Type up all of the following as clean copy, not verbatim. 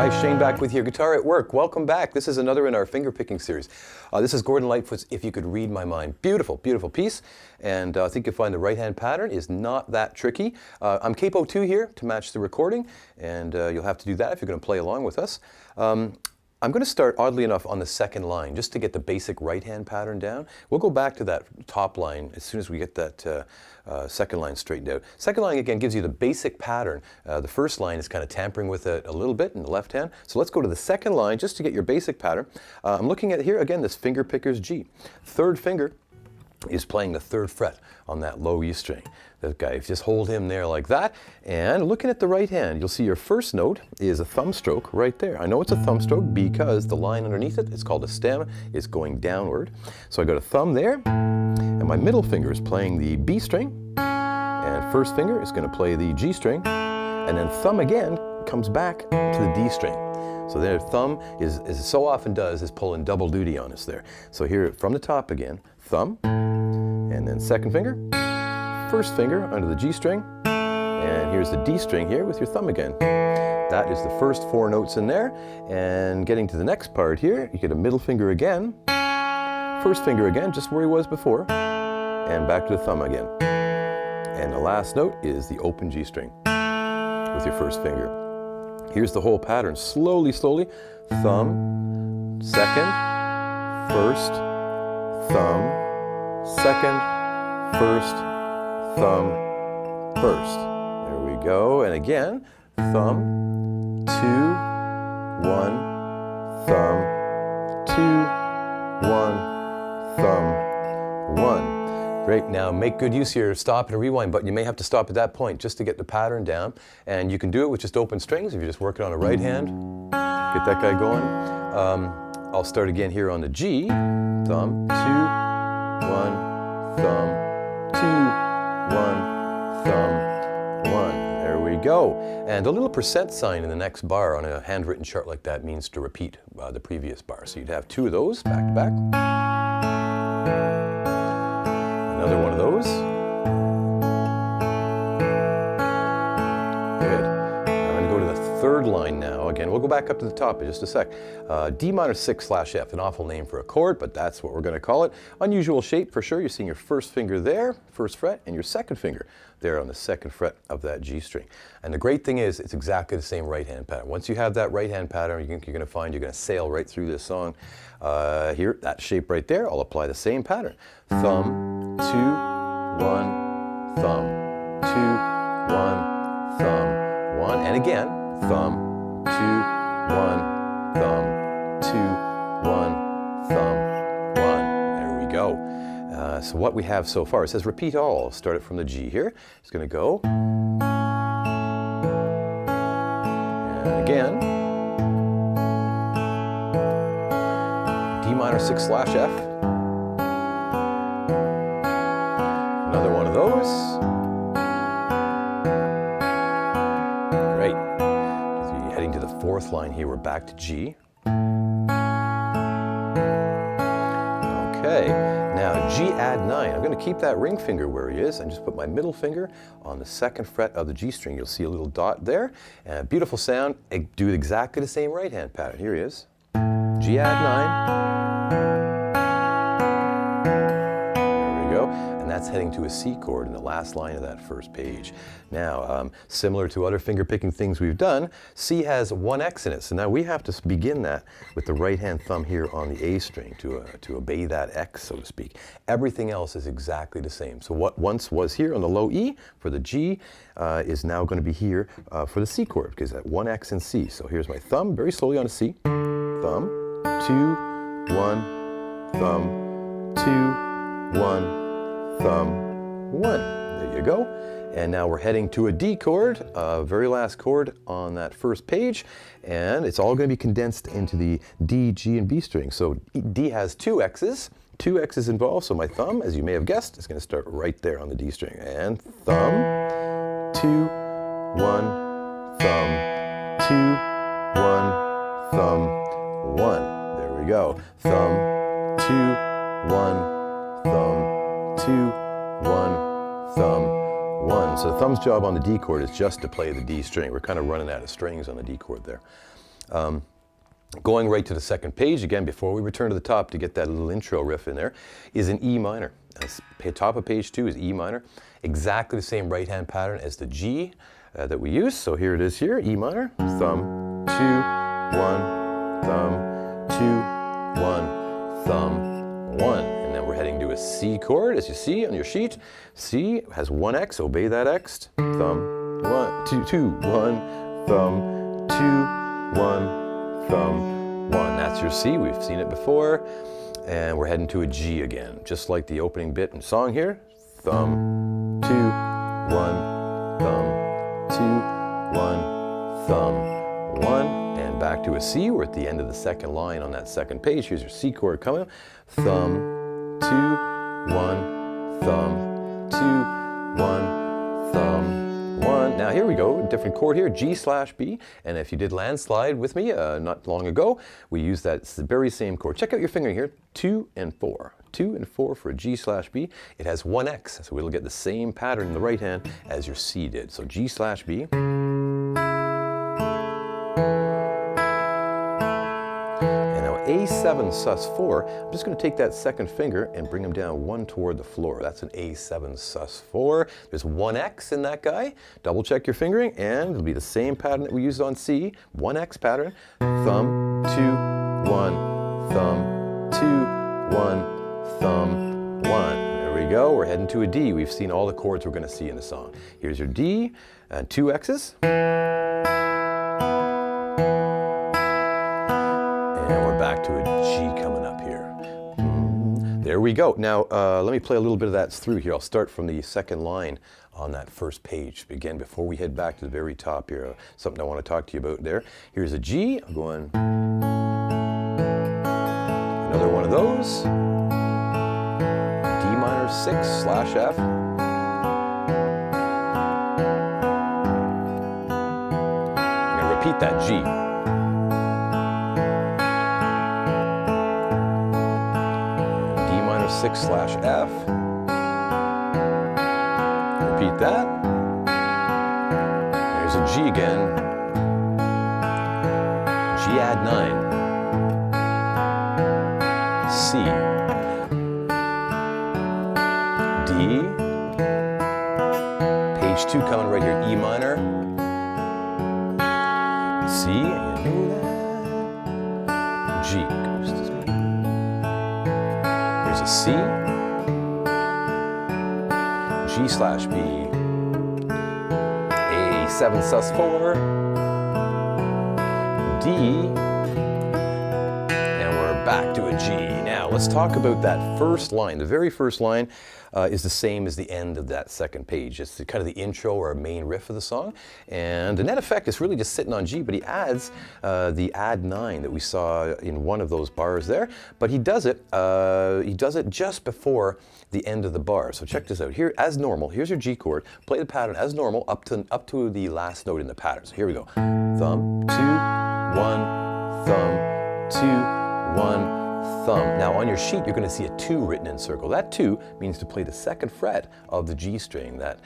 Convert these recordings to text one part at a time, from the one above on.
Hi, Shane back with your Guitar at Work. Welcome back. This is another in our finger picking series. This is Gordon Lightfoot's If You Could Read My Mind. Beautiful, beautiful piece. And I think you'll find the right hand pattern is not that tricky. I'm capo 2 here to match the recording, and you'll have to do that if you're going to play along with us. I'm going to start, oddly enough, on the second line, just to get the basic right-hand pattern down. We'll go back to that top line as soon as we get that second line straightened out. Second line, again, gives you the basic pattern. The first line is kind of tampering with it a little bit in the left hand. So let's go to the second line just to get your basic pattern. I'm looking at here, again, this finger picker's G. Third finger is playing the third fret on that low E string. That guy, if you just hold him there like that, and looking at the right hand, you'll see your first note is a thumb stroke right there. I know it's a thumb stroke because the line underneath it, it's called a stem, is going downward. So I got a thumb there, and my middle finger is playing the B string, and first finger is going to play the G string, and then thumb again comes back to the D string. So there, thumb is, as it so often does, is pulling double duty on us there. So here, from the top again, thumb, and then second finger, first finger under the G string, and here's the D string here with your thumb again. That is the first 4 notes in there, and getting to the next part here, you get a middle finger again, first finger again, just where he was before, and back to the thumb again. And the last note is the open G string with your first finger. Here's the whole pattern, slowly, slowly, thumb, second, first, thumb, second, first, thumb, first. There we go. And again, thumb, 2, 1, thumb, 2, 1, thumb, 1. Great. Now make good use of your stop and rewind button. You may have to stop at that point just to get the pattern down. And you can do it with just open strings if you're just working on a right hand. Get that guy going. I'll start again here on the G. Thumb, 2, 1, thumb, 2, 1, thumb, 1. There we go. And a little percent sign in the next bar on a handwritten chart like that means to repeat the previous bar. So you'd have 2 of those back to back. Another one of those. Good. I'm going to go to the third line now. Again, we'll go back up to the top in just a sec. D minor 6/F, an awful name for a chord, but that's what we're going to call it. Unusual shape for sure. You're seeing your first finger there, first fret, and your second finger there on the second fret of that G string. And the great thing is it's exactly the same right hand pattern. Once you have that right hand pattern, you're going to find you're going to sail right through this song. Here, that shape right there, I'll apply the same pattern. Thumb, 2, 1, thumb, 2, 1, thumb, 1, and again, thumb, 2, 1, thumb, 2, 1, thumb, 1. There we go. So what we have so far, it says repeat all. Start it from the G here. It's going to go. And again. D minor 6/F. Another one of those. Great. So heading to the fourth line here, we're back to G. Okay, now G add 9. I'm going to keep that ring finger where he is and just put my middle finger on the second fret of the G string. You'll see a little dot there. Beautiful sound. Do exactly the same right hand pattern. Here he is. G add 9. There we go. And that's heading to a C chord in the last line of that first page. Now, similar to other finger picking things we've done, C has 1 X in it. So now we have to begin that with the right hand thumb here on the A string to obey that X, so to speak. Everything else is exactly the same. So what once was here on the low E for the G is now going to be here for the C chord because that 1 X in C. So here's my thumb very slowly on a C. Thumb, 2, 1, thumb, 2, 1, thumb, 1. There you go. And now we're heading to a D chord, very last chord on that first page, and it's all going to be condensed into the D, G, and B string. So D has 2 X's, 2 X's involved, so my thumb, as you may have guessed, is going to start right there on the D string. And thumb, 2, 1, thumb, 2, 1, thumb, 1. There we go. Thumb, 2, 1, thumb, 2, 1, thumb, 1. So the thumb's job on the D chord is just to play the D string. We're kind of running out of strings on the D chord there. Going right to the second page, again, before we return to the top to get that little intro riff in there, is an E minor. Top of page 2 is E minor. Exactly the same right-hand pattern as the G that we use. So here it is here, E minor, thumb, 2, 1, thumb, 2, 1, thumb, 1. And then we're heading to a C chord, as you see on your sheet. C has 1 X, obey that X. Thumb, 1, 2, 2, 1, thumb, 2, 1, thumb, 1. That's your C, we've seen it before. And we're heading to a G again, just like the opening bit and song here. Thumb, 2, 1, thumb, 2, 1, thumb, 1. And back to a C, we're at the end of the second line on that second page. Here's your C chord coming. Thumb, 2, 1, thumb, 2, 1, thumb, 1. Now here we go, different chord here, G/B. And if you did Landslide with me not long ago, we used that very same chord. Check out your fingering here, 2 and 4. 2 and 4 for a G/B. It has 1 X, so we'll get the same pattern in the right hand as your C did. So G/B. A7 sus4, I'm just going to take that second finger and bring them down 1 toward the floor. That's an A7 sus4. There's 1 X in that guy. Double check your fingering and it'll be the same pattern that we used on C. 1 X pattern. Thumb, 2, 1, thumb, 2, 1, thumb, 1. There we go. We're heading to a D. We've seen all the chords we're going to see in the song. Here's your D and 2 X's. And we're back to a G coming up here. There we go. Now, let me play a little bit of that through here. I'll start from the second line on that first page. Again, before we head back to the very top here, something I want to talk to you about there. Here's a G. I'm going another one of those. D minor 6/F. I'm going to repeat that G. D minor 6/F. Repeat that. There's a G again. G add 9. C. D. Page 2 coming right here, E minor. C, and you know that. G goes to C. There's a C. G/B. A7 sus4. D. And we're back to a G. Now let's talk about that first line. The very first line is the same as the end of that second page. It's kind of the intro or main riff of the song. And the net effect is really just sitting on G, but he adds the add 9 that we saw in one of those bars there. But he does it just before the end of the bar. So check this out. Here, as normal, here's your G chord. Play the pattern as normal up to the last note in the pattern. So here we go. Thumb, 2, 1, thumb, 2, 1, thumb. Now on your sheet, you're going to see a 2 written in circle. That 2 means to play the second fret of the G string. That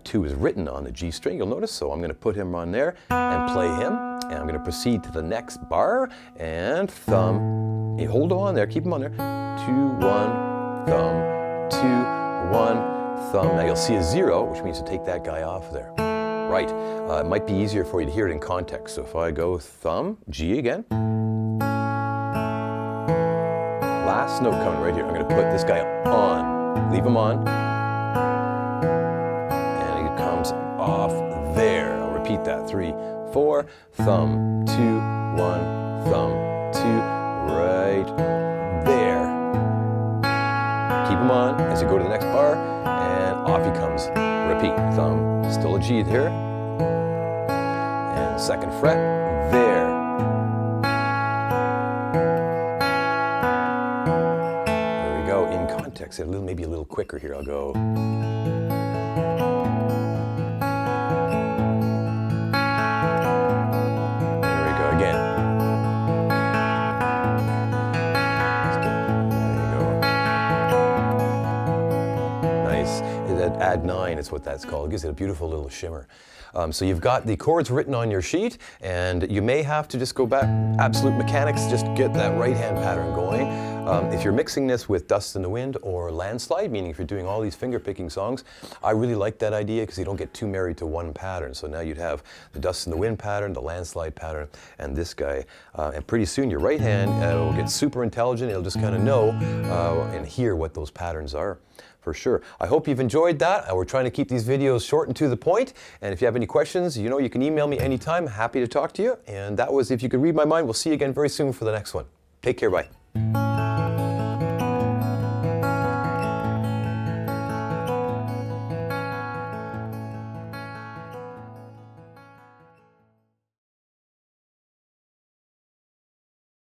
2 is written on the G string, you'll notice. So I'm going to put him on there and play him. And I'm going to proceed to the next bar and thumb. Hey, hold on there, keep him on there. 2, 1, thumb, 2, 1, thumb. Now you'll see a 0, which means to take that guy off there. Right. It might be easier for you to hear it in context. So if I go thumb, G again. Last note coming right here. I'm going to put this guy on. Leave him on. And it comes off there. I'll repeat that. 3, 4, thumb, 2, 1, thumb, 2, right there. Keep him on as you go to the next bar, and off he comes. Repeat. Thumb, still a G here. And second fret, there. Context, maybe a little quicker here. I'll go. There we go again. There you go. Nice. That add 9 shine is what that's called. It gives it a beautiful little shimmer. So you've got the chords written on your sheet, and you may have to just go back, absolute mechanics, just get that right hand pattern going. If you're mixing this with Dust in the Wind or Landslide, meaning if you're doing all these finger picking songs, I really like that idea because you don't get too married to one pattern. So now you'd have the Dust in the Wind pattern, the Landslide pattern, and this guy. And pretty soon your right hand will get super intelligent. It'll just kind of know and hear what those patterns are. For sure. I hope you've enjoyed that. We're trying to keep these videos short and to the point. And if you have any questions, you know you can email me anytime. Happy to talk to you. And that was If You Could Read My Mind. We'll see you again very soon for the next one. Take care. Bye.